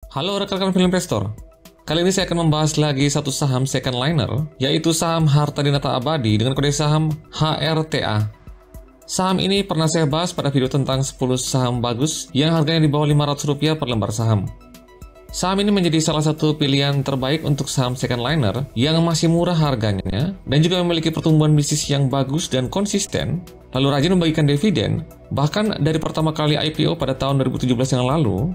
Halo rekan-rekan film investor. Kali ini saya akan membahas lagi satu saham second liner, yaitu saham Harta Dinata Abadi dengan kode saham HRTA. Saham ini pernah saya bahas pada video tentang 10 saham bagus yang harganya di bawah Rp500 per lembar saham. Saham ini menjadi salah satu pilihan terbaik untuk saham second liner yang masih murah harganya dan juga memiliki pertumbuhan bisnis yang bagus dan konsisten, lalu rajin membagikan dividen, bahkan dari pertama kali IPO pada tahun 2017 yang lalu,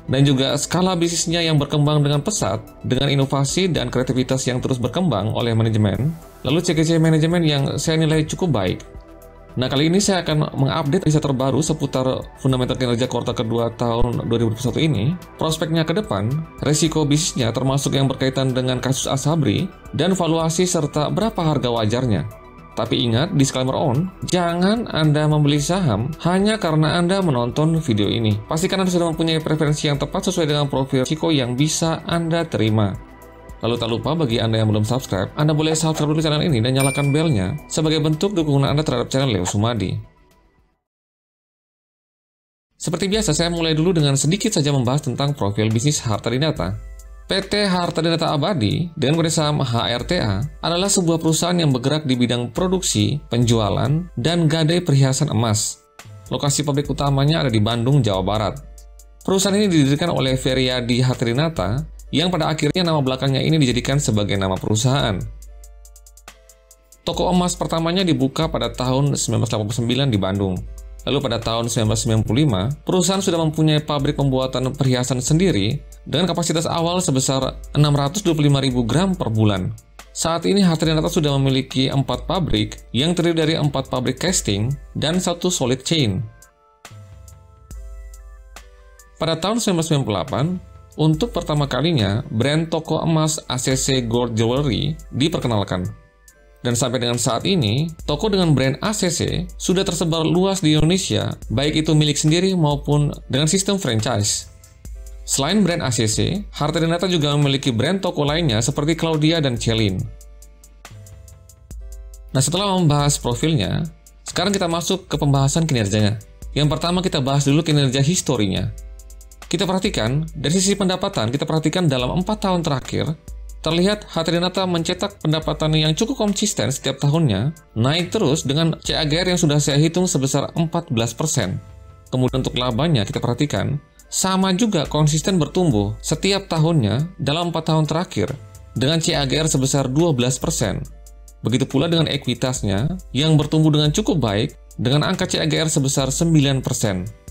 dan juga skala bisnisnya yang berkembang dengan pesat, dengan inovasi dan kreativitas yang terus berkembang oleh manajemen, lalu CGC manajemen yang saya nilai cukup baik. Nah, kali ini saya akan mengupdate riset terbaru seputar fundamental kinerja kuartal kedua tahun 2021 ini, prospeknya ke depan, resiko bisnisnya termasuk yang berkaitan dengan kasus Asabri, dan valuasi serta berapa harga wajarnya. Tapi ingat, disclaimer on, jangan Anda membeli saham hanya karena Anda menonton video ini. Pastikan Anda sudah mempunyai preferensi yang tepat sesuai dengan profil risiko yang bisa Anda terima. Lalu tak lupa bagi Anda yang belum subscribe, Anda boleh subscribe dulu channel ini dan nyalakan belnya sebagai bentuk dukungan Anda terhadap channel Leo Sumadi. Seperti biasa, saya mulai dulu dengan sedikit saja membahas tentang profil bisnis Harta Dinata. PT Harta Dinata Abadi dengan kode saham HRTA adalah sebuah perusahaan yang bergerak di bidang produksi, penjualan, dan gadai perhiasan emas. Lokasi pabrik utamanya ada di Bandung, Jawa Barat. Perusahaan ini didirikan oleh Feryadi Harta Dinata yang pada akhirnya nama belakangnya ini dijadikan sebagai nama perusahaan. Toko emas pertamanya dibuka pada tahun 1989 di Bandung. Lalu pada tahun 1995, perusahaan sudah mempunyai pabrik pembuatan perhiasan sendiri dengan kapasitas awal sebesar 625.000 gram per bulan. Saat ini Harta Dinata sudah memiliki 4 pabrik yang terdiri dari 4 pabrik casting dan 1 solid chain. Pada tahun 1998, untuk pertama kalinya, brand toko emas ACC Gold Jewelry diperkenalkan. Dan sampai dengan saat ini, toko dengan brand ACC sudah tersebar luas di Indonesia, baik itu milik sendiri maupun dengan sistem franchise. Selain brand ACC, Harta Dinata juga memiliki brand toko lainnya seperti Claudia dan Celine. Nah, setelah membahas profilnya, sekarang kita masuk ke pembahasan kinerjanya. Yang pertama kita bahas dulu kinerja historinya. Kita perhatikan, dari sisi pendapatan, kita perhatikan dalam 4 tahun terakhir, terlihat Harta Dinata mencetak pendapatan yang cukup konsisten setiap tahunnya, naik terus dengan CAGR yang sudah saya hitung sebesar 14%. Kemudian untuk labanya, kita perhatikan, sama juga konsisten bertumbuh setiap tahunnya dalam 4 tahun terakhir, dengan CAGR sebesar 12%. Begitu pula dengan ekuitasnya, yang bertumbuh dengan cukup baik, dengan angka CAGR sebesar 9%.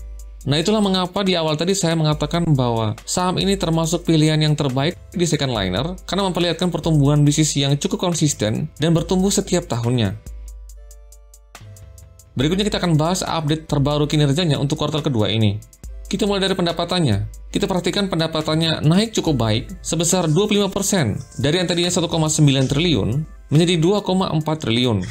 Nah, itulah mengapa di awal tadi saya mengatakan bahwa saham ini termasuk pilihan yang terbaik di second liner karena memperlihatkan pertumbuhan bisnis yang cukup konsisten dan bertumbuh setiap tahunnya. Berikutnya kita akan bahas update terbaru kinerjanya untuk kuartal kedua ini. Kita mulai dari pendapatannya. Kita perhatikan pendapatannya naik cukup baik sebesar 25% dari yang tadinya 1,9 triliun menjadi 2,4 triliun.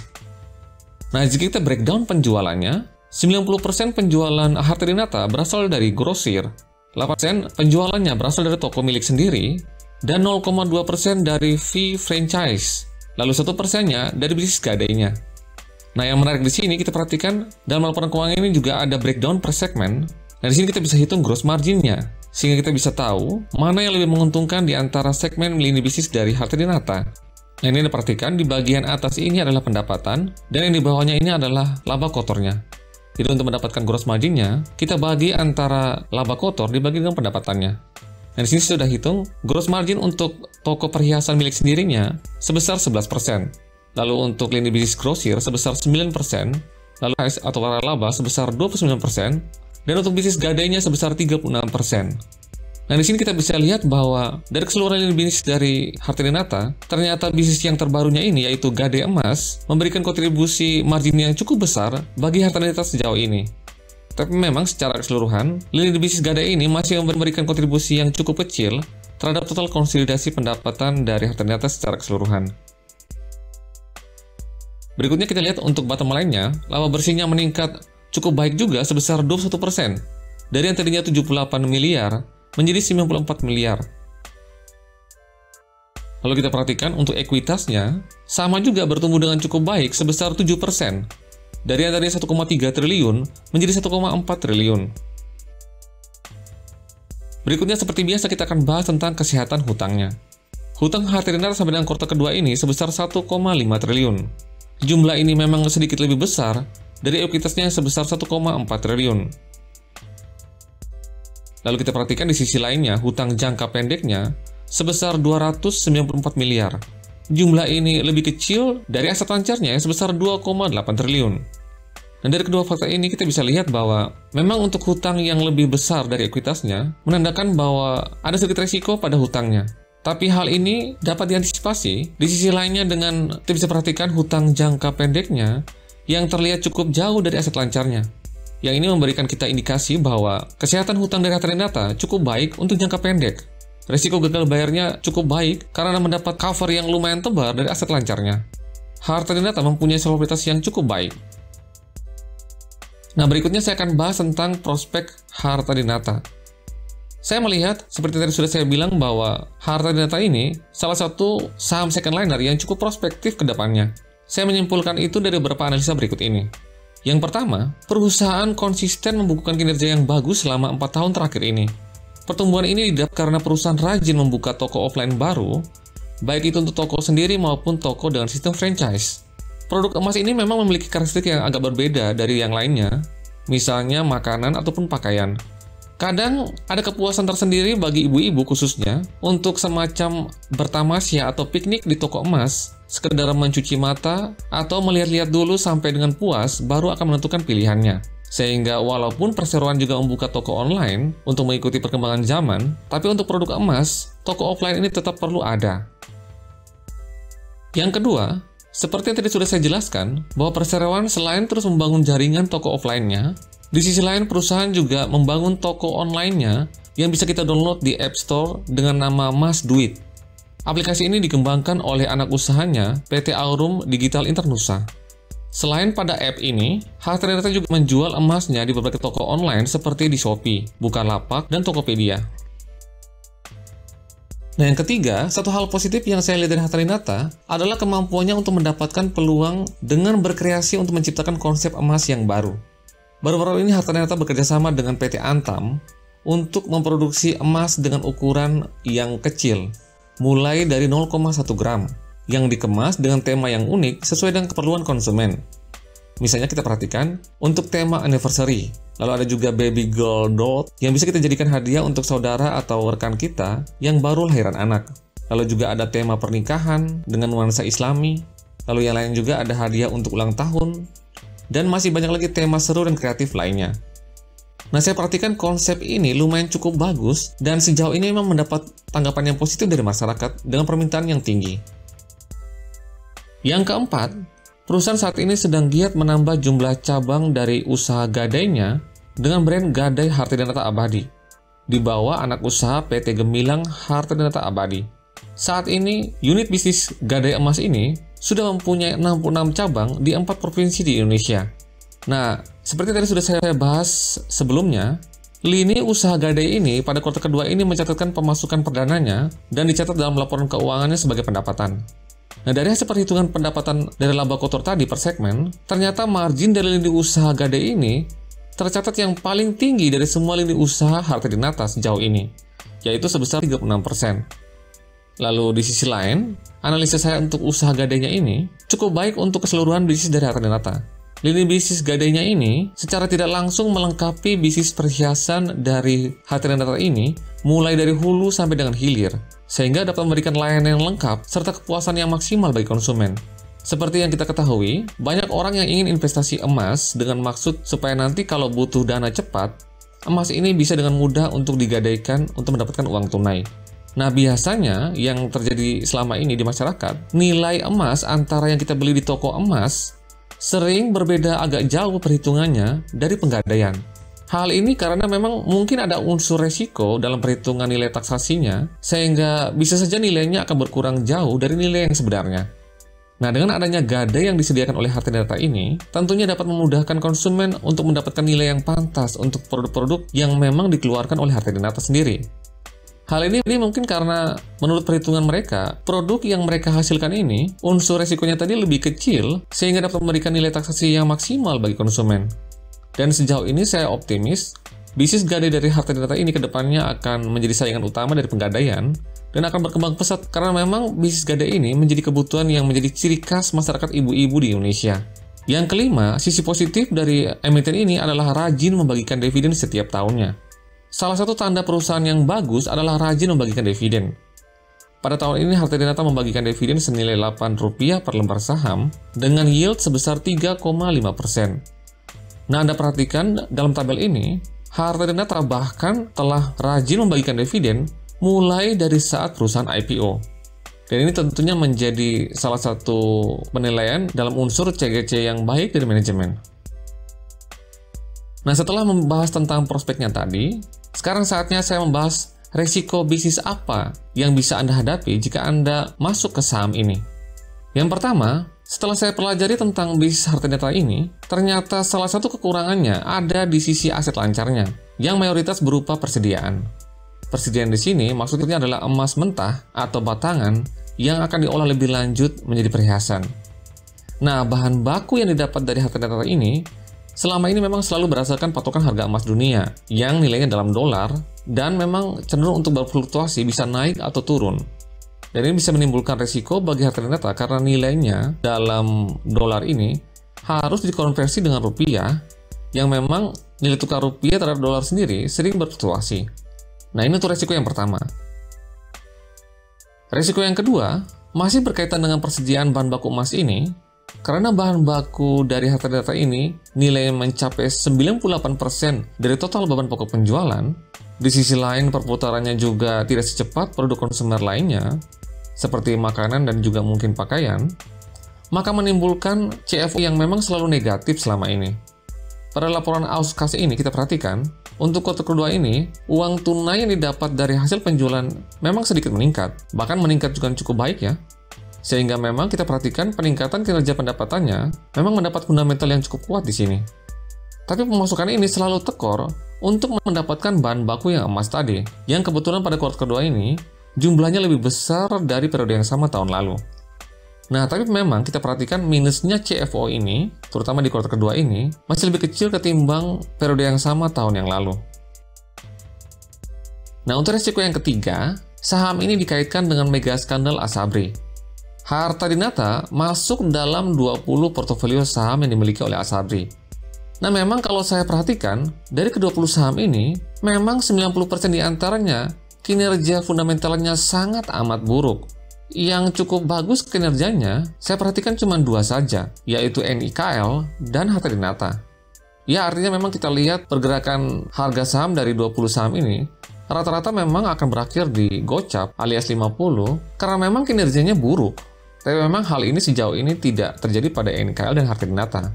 Nah, jika kita breakdown penjualannya, 90% penjualan Harta Dinata berasal dari grosir, 8% penjualannya berasal dari toko milik sendiri, dan 0,2% dari fee franchise, lalu 1%-nya dari bisnis gadainya. Nah, yang menarik di sini kita perhatikan dalam laporan keuangan ini juga ada breakdown per segmen. Nah, di sini kita bisa hitung gross margin-nya, sehingga kita bisa tahu mana yang lebih menguntungkan di antara segmen lini bisnis dari Harta Dinata. Nah, ini diperhatikan di bagian atas ini adalah pendapatan, dan yang di bawahnya ini adalah laba kotornya. Jadi untuk mendapatkan gross margin-nya, kita bagi antara laba kotor dibagi dengan pendapatannya. Nah, di sini sudah hitung gross margin untuk toko perhiasan milik sendirinya sebesar 11%. Lalu untuk lini bisnis grosir sebesar 9%, lalu atau laba sebesar 29%, dan untuk bisnis gadainya sebesar 36%. Nah, di sini kita bisa lihat bahwa dari keseluruhan lini bisnis dari Harta Dinata, ternyata bisnis yang terbarunya ini yaitu gadai emas memberikan kontribusi margin yang cukup besar bagi Harta Dinata sejauh ini. Tapi memang secara keseluruhan, lini bisnis gadai ini masih memberikan kontribusi yang cukup kecil terhadap total konsolidasi pendapatan dari Harta Dinata secara keseluruhan. Berikutnya kita lihat untuk bottom line-nya, laba bersihnya meningkat cukup baik juga sebesar 21%. Dari yang tadinya 78 miliar menjadi 94 miliar. Lalu kita perhatikan untuk ekuitasnya, sama juga bertumbuh dengan cukup baik sebesar 7%. Dari yang tadinya 1,3 triliun menjadi 1,4 triliun. Berikutnya seperti biasa kita akan bahas tentang kesehatan hutangnya. Hutang Harta Dinata sampai dengan kuartal kedua ini sebesar 1,5 triliun. Jumlah ini memang sedikit lebih besar dari ekuitasnya yang sebesar 1,4 triliun. Lalu kita perhatikan di sisi lainnya, hutang jangka pendeknya sebesar 294 miliar. Jumlah ini lebih kecil dari aset lancarnya yang sebesar 2,8 triliun. Dan dari kedua fakta ini kita bisa lihat bahwa memang untuk hutang yang lebih besar dari ekuitasnya menandakan bahwa ada sedikit risiko pada hutangnya. Tapi hal ini dapat diantisipasi di sisi lainnya dengan kita bisa perhatikan hutang jangka pendeknya yang terlihat cukup jauh dari aset lancarnya. Yang ini memberikan kita indikasi bahwa kesehatan hutang dari Harta Dinata cukup baik untuk jangka pendek. Risiko gagal bayarnya cukup baik karena mendapat cover yang lumayan tebal dari aset lancarnya. Harta Dinata mempunyai soliditas yang cukup baik. Nah, berikutnya saya akan bahas tentang prospek Harta Dinata. Saya melihat, seperti tadi sudah saya bilang, bahwa Harta Dinata ini salah satu saham second liner yang cukup prospektif ke depannya. Saya menyimpulkan itu dari beberapa analisa berikut ini. Yang pertama, perusahaan konsisten membukukan kinerja yang bagus selama 4 tahun terakhir ini. Pertumbuhan ini didapat karena perusahaan rajin membuka toko offline baru, baik itu untuk toko sendiri maupun toko dengan sistem franchise. Produk emas ini memang memiliki karakteristik yang agak berbeda dari yang lainnya, misalnya makanan ataupun pakaian. Kadang ada kepuasan tersendiri bagi ibu-ibu khususnya untuk semacam bertamasya atau piknik di toko emas, sekedar mencuci mata atau melihat-lihat dulu sampai dengan puas baru akan menentukan pilihannya. Sehingga walaupun perseroan juga membuka toko online untuk mengikuti perkembangan zaman, tapi untuk produk emas, toko offline ini tetap perlu ada. Yang kedua, seperti yang tadi sudah saya jelaskan, bahwa perseroan selain terus membangun jaringan toko offline-nya, di sisi lain, perusahaan juga membangun toko online-nya yang bisa kita download di App Store dengan nama Mas Duit. Aplikasi ini dikembangkan oleh anak usahanya, PT Aurum Digital Internusa. Selain pada app ini, Harta Dinata juga menjual emasnya di berbagai toko online seperti di Shopee, Bukalapak, dan Tokopedia. Nah, yang ketiga, satu hal positif yang saya lihat dari Harta Dinata adalah kemampuannya untuk mendapatkan peluang dengan berkreasi untuk menciptakan konsep emas yang baru. Baru-baru ini Harta Dinata bekerjasama dengan PT Antam untuk memproduksi emas dengan ukuran yang kecil, mulai dari 0,1 gram, yang dikemas dengan tema yang unik sesuai dengan keperluan konsumen. Misalnya kita perhatikan, untuk tema anniversary, lalu ada juga baby girl doll yang bisa kita jadikan hadiah untuk saudara atau rekan kita yang baru lahiran anak. Lalu juga ada tema pernikahan dengan nuansa islami, lalu yang lain juga ada hadiah untuk ulang tahun, dan masih banyak lagi tema seru dan kreatif lainnya. Nah, saya perhatikan konsep ini lumayan cukup bagus dan sejauh ini memang mendapat tanggapan yang positif dari masyarakat dengan permintaan yang tinggi. Yang keempat, perusahaan saat ini sedang giat menambah jumlah cabang dari usaha gadainya dengan brand Gadai Harta Dinata Abadi di bawah anak usaha PT Gemilang Harta Dinata Abadi. Saat ini, unit bisnis Gadai Emas ini sudah mempunyai 66 cabang di 4 provinsi di Indonesia. Nah, seperti tadi sudah saya bahas sebelumnya, lini usaha Gadai ini pada kuartal kedua ini mencatatkan pemasukan perdananya dan dicatat dalam laporan keuangannya sebagai pendapatan. Nah, dari hasil perhitungan pendapatan dari laba kotor tadi per segmen, ternyata margin dari lini usaha Gadai ini tercatat yang paling tinggi dari semua lini usaha Harta Dinata sejauh ini, yaitu sebesar 36%. Lalu di sisi lain, analisa saya untuk usaha gadainya ini cukup baik untuk keseluruhan bisnis dari Harta Dinata. Lini bisnis gadainya ini secara tidak langsung melengkapi bisnis perhiasan dari Harta Dinata ini mulai dari hulu sampai dengan hilir, sehingga dapat memberikan layanan yang lengkap serta kepuasan yang maksimal bagi konsumen. Seperti yang kita ketahui, banyak orang yang ingin investasi emas dengan maksud supaya nanti kalau butuh dana cepat, emas ini bisa dengan mudah untuk digadaikan untuk mendapatkan uang tunai. Nah, biasanya yang terjadi selama ini di masyarakat, nilai emas antara yang kita beli di toko emas sering berbeda agak jauh perhitungannya dari penggadaian. Hal ini karena memang mungkin ada unsur resiko dalam perhitungan nilai taksasinya, sehingga bisa saja nilainya akan berkurang jauh dari nilai yang sebenarnya. Nah, dengan adanya gadai yang disediakan oleh Harta Dinata ini, tentunya dapat memudahkan konsumen untuk mendapatkan nilai yang pantas untuk produk-produk yang memang dikeluarkan oleh Harta Dinata sendiri. Hal ini mungkin karena menurut perhitungan mereka, produk yang mereka hasilkan ini, unsur resikonya tadi lebih kecil, sehingga dapat memberikan nilai taksasi yang maksimal bagi konsumen. Dan sejauh ini saya optimis, Bisnis gadai dari Harta Dinata ini kedepannya akan menjadi saingan utama dari Pegadaian dan akan berkembang pesat karena memang bisnis gadai ini menjadi kebutuhan yang menjadi ciri khas masyarakat ibu-ibu di Indonesia. Yang kelima, sisi positif dari emiten ini adalah rajin membagikan dividen setiap tahunnya. Salah satu tanda perusahaan yang bagus adalah rajin membagikan dividen. Pada tahun ini Harta Dinata membagikan dividen senilai Rp8 per lembar saham dengan yield sebesar 3,5%. Nah, Anda perhatikan dalam tabel ini, Harta Dinata bahkan telah rajin membagikan dividen mulai dari saat perusahaan IPO. Dan ini tentunya menjadi salah satu penilaian dalam unsur CGC yang baik dari manajemen. Nah, setelah membahas tentang prospeknya tadi, sekarang saatnya saya membahas resiko bisnis apa yang bisa Anda hadapi jika Anda masuk ke saham ini. Yang pertama, setelah saya pelajari tentang bisnis Harta Dinata ini, ternyata salah satu kekurangannya ada di sisi aset lancarnya, yang mayoritas berupa persediaan. Persediaan di sini maksudnya adalah emas mentah atau batangan yang akan diolah lebih lanjut menjadi perhiasan. Nah, bahan baku yang didapat dari Harta Dinata ini selama ini memang selalu berdasarkan patokan harga emas dunia yang nilainya dalam dolar dan memang cenderung untuk berfluktuasi, bisa naik atau turun. Dan ini bisa menimbulkan risiko bagi Harta Dinata karena nilainya dalam dolar ini harus dikonversi dengan rupiah yang memang nilai tukar rupiah terhadap dolar sendiri sering berfluktuasi. Nah, ini untuk resiko yang pertama. Resiko yang kedua, masih berkaitan dengan persediaan bahan baku emas ini, karena bahan baku dari Harta Dinata ini nilainya mencapai 98% dari total beban pokok penjualan, di sisi lain perputarannya juga tidak secepat produk konsumer lainnya, seperti makanan dan juga mungkin pakaian, maka menimbulkan CFO yang memang selalu negatif selama ini. Pada laporan Auskas ini kita perhatikan, untuk kuartal kedua ini, uang tunai yang didapat dari hasil penjualan memang sedikit meningkat, bahkan meningkat juga cukup baik ya. Sehingga memang kita perhatikan peningkatan kinerja pendapatannya memang mendapat fundamental yang cukup kuat di sini. Tapi pemasukan ini selalu tekor untuk mendapatkan bahan baku yang emas tadi, yang kebetulan pada kuartal kedua ini jumlahnya lebih besar dari periode yang sama tahun lalu. Nah, tapi memang kita perhatikan minusnya CFO ini, terutama di kuartal kedua ini, masih lebih kecil ketimbang periode yang sama tahun yang lalu. Nah, untuk resiko yang ketiga, saham ini dikaitkan dengan mega skandal Asabri. Harta Dinata masuk dalam 20 portofolio saham yang dimiliki oleh Asabri. Nah, memang kalau saya perhatikan, dari ke-20 saham ini, memang 90% diantaranya kinerja fundamentalnya sangat amat buruk. Yang cukup bagus kinerjanya, saya perhatikan cuma dua saja, yaitu NIKL dan Harta Dinata. Ya, artinya memang kita lihat pergerakan harga saham dari 20 saham ini, rata-rata memang akan berakhir di gocap alias 50, karena memang kinerjanya buruk. Tapi memang hal ini sejauh ini tidak terjadi pada NIKL dan Harta Dinata.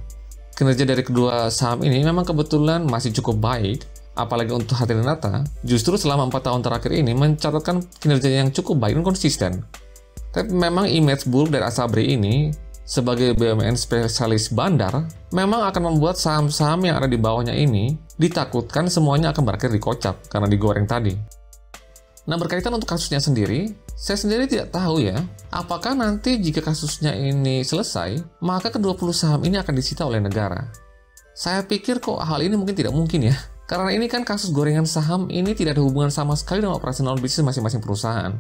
Kinerja dari kedua saham ini memang kebetulan masih cukup baik, apalagi untuk Harta Dinata, justru selama 4 tahun terakhir ini mencatatkan kinerja yang cukup baik dan konsisten. Tapi memang image buruk dari Asabri ini sebagai BUMN spesialis bandar memang akan membuat saham-saham yang ada di bawahnya ini ditakutkan semuanya akan berakhir di kocap karena digoreng tadi. Nah, berkaitan untuk kasusnya sendiri, saya sendiri tidak tahu ya, apakah nanti jika kasusnya ini selesai, maka ke-20 saham ini akan disita oleh negara. Saya pikir kok hal ini mungkin tidak mungkin ya, karena ini kan kasus gorengan saham ini tidak ada hubungan sama sekali dengan operasional bisnis masing-masing perusahaan.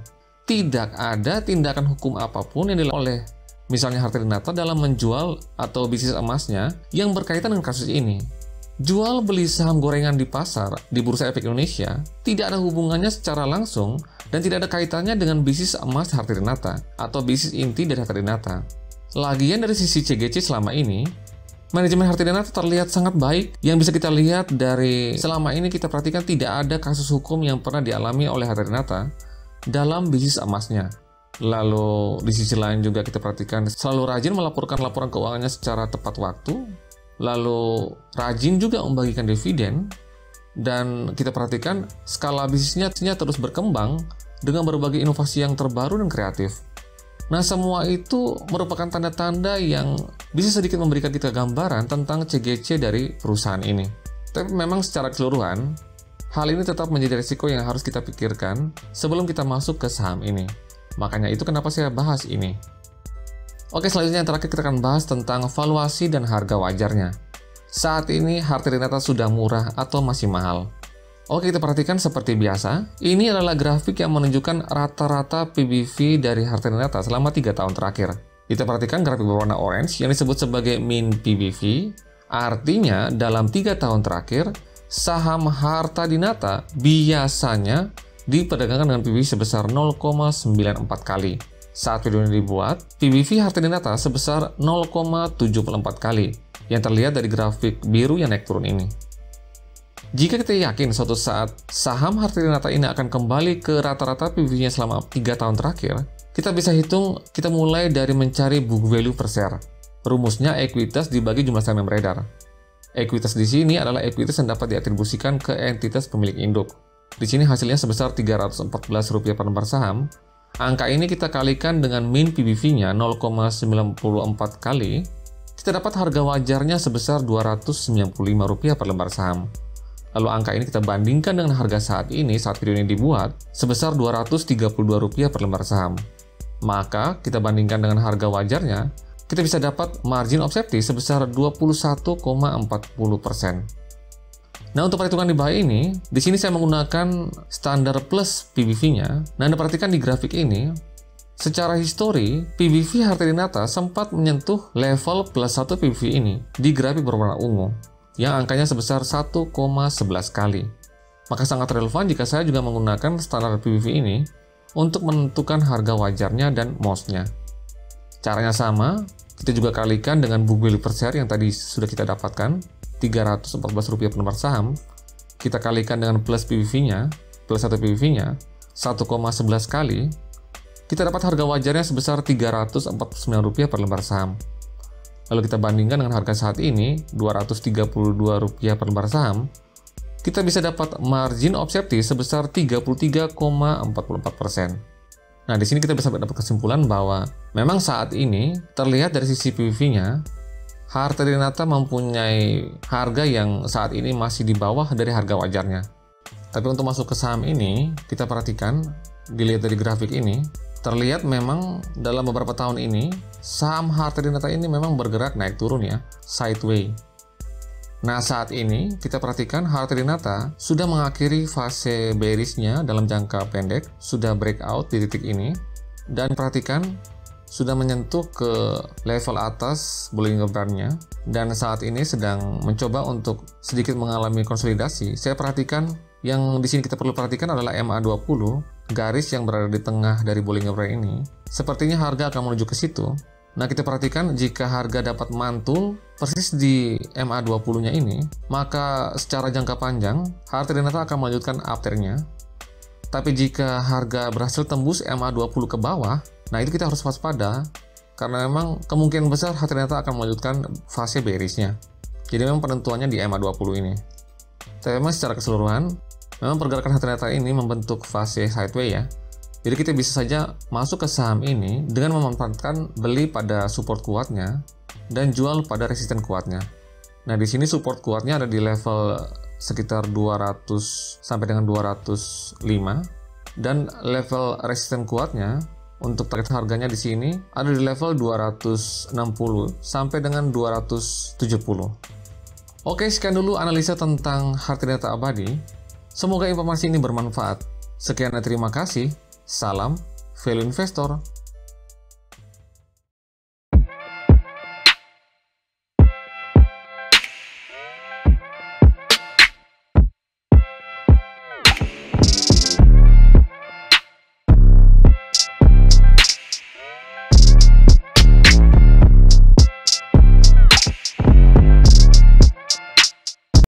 Tidak ada tindakan hukum apapun yang dilakukan oleh misalnya Harta Dinata dalam menjual atau bisnis emasnya yang berkaitan dengan kasus ini. Jual beli saham gorengan di pasar di Bursa Efek Indonesia tidak ada hubungannya secara langsung dan tidak ada kaitannya dengan bisnis emas Harta Dinata atau bisnis inti dari Harta Dinata. Lagian dari sisi CGC selama ini, manajemen Harta Dinata terlihat sangat baik. Yang bisa kita lihat dari selama ini kita perhatikan tidak ada kasus hukum yang pernah dialami oleh Harta Dinata dalam bisnis emasnya. Lalu di sisi lain juga kita perhatikan selalu rajin melaporkan laporan keuangannya secara tepat waktu, lalu rajin juga membagikan dividen, dan kita perhatikan skala bisnisnya terus berkembang dengan berbagai inovasi yang terbaru dan kreatif. Nah, semua itu merupakan tanda-tanda yang bisa sedikit memberikan kita gambaran tentang CGC dari perusahaan ini. Tapi memang secara keseluruhan, hal ini tetap menjadi risiko yang harus kita pikirkan sebelum kita masuk ke saham ini. Makanya itu kenapa saya bahas ini. Oke, selanjutnya yang terakhir kita akan bahas tentang valuasi dan harga wajarnya. Saat ini Harta Dinata sudah murah atau masih mahal? Oke, kita perhatikan seperti biasa. Ini adalah grafik yang menunjukkan rata-rata PBV dari Harta Dinata selama 3 tahun terakhir. Kita perhatikan grafik berwarna orange yang disebut sebagai mean PBV. Artinya, dalam 3 tahun terakhir, saham Harta Dinata biasanya diperdagangkan dengan PBV sebesar 0,94 kali. Saat video ini dibuat, PBV Harta Dinata sebesar 0,74 kali, yang terlihat dari grafik biru yang naik turun ini. Jika kita yakin suatu saat saham Harta Dinata ini akan kembali ke rata-rata PBV-nya selama 3 tahun terakhir, kita bisa hitung, kita mulai dari mencari book value per share. Rumusnya ekuitas dibagi jumlah saham yang beredar. Ekuitas di sini adalah ekuitas yang dapat diatribusikan ke entitas pemilik induk. Di sini hasilnya sebesar Rp314 per lembar saham. Angka ini kita kalikan dengan mean PBV-nya 0,94 kali, kita dapat harga wajarnya sebesar Rp295 per lembar saham. Lalu angka ini kita bandingkan dengan harga saat ini, saat video ini dibuat, sebesar Rp232 per lembar saham. Maka, kita bandingkan dengan harga wajarnya, kita bisa dapat margin of safety sebesar 21,40%. Nah, untuk perhitungan di bawah ini, di sini saya menggunakan standar plus PBV-nya. Nah, Anda perhatikan di grafik ini, secara histori, PBV Harta Dinata sempat menyentuh level plus 1 PBV ini di grafik berwarna ungu, yang angkanya sebesar 1,11 kali. Maka sangat relevan jika saya juga menggunakan standar PBV ini untuk menentukan harga wajarnya dan MOS-nya. Caranya sama, kita juga kalikan dengan book value per share yang tadi sudah kita dapatkan, Rp314 per lembar saham. Kita kalikan dengan plus PBV-nya, plus 1 PBV-nya, 1,11 kali. Kita dapat harga wajarnya sebesar Rp349 per lembar saham. Lalu kita bandingkan dengan harga saat ini, Rp232 per lembar saham, kita bisa dapat margin of safety sebesar 33,44%. Nah, di sini kita bisa dapat kesimpulan bahwa memang saat ini terlihat dari sisi PBV-nya, Harta Dinata mempunyai harga yang saat ini masih di bawah dari harga wajarnya. Tapi untuk masuk ke saham ini, kita perhatikan, dilihat dari grafik ini, terlihat memang dalam beberapa tahun ini, saham Harta Dinata ini memang bergerak naik turun ya, sideways. Nah, saat ini kita perhatikan Harta Dinata sudah mengakhiri fase bearish-nya dalam jangka pendek, sudah breakout di titik ini, dan perhatikan sudah menyentuh ke level atas Bollinger Band-nya, dan saat ini sedang mencoba untuk sedikit mengalami konsolidasi. Saya perhatikan yang di sini kita perlu perhatikan adalah MA20, garis yang berada di tengah dari Bollinger Band ini. Sepertinya harga akan menuju ke situ. Nah, kita perhatikan jika harga dapat mantul persis di MA20-nya ini, maka secara jangka panjang, Harta Dinata akan melanjutkan uptrend-nya. Tapi jika harga berhasil tembus MA20 ke bawah, nah itu kita harus waspada, karena memang kemungkinan besar Harta Dinata akan melanjutkan fase bearish-nya. Jadi memang penentuannya di MA20 ini. Tapi memang secara keseluruhan, memang pergerakan Harta Dinata ini membentuk fase sideways ya. Jadi kita bisa saja masuk ke saham ini dengan memanfaatkan beli pada support kuatnya dan jual pada resisten kuatnya. Nah, di sini support kuatnya ada di level sekitar 200 sampai dengan 205, dan level resisten kuatnya untuk target harganya di sini ada di level 260 sampai dengan 270. Oke, sekian dulu analisa tentang Harta Dinata Abadi. Semoga informasi ini bermanfaat. Sekian dan terima kasih. Salam Value Investor.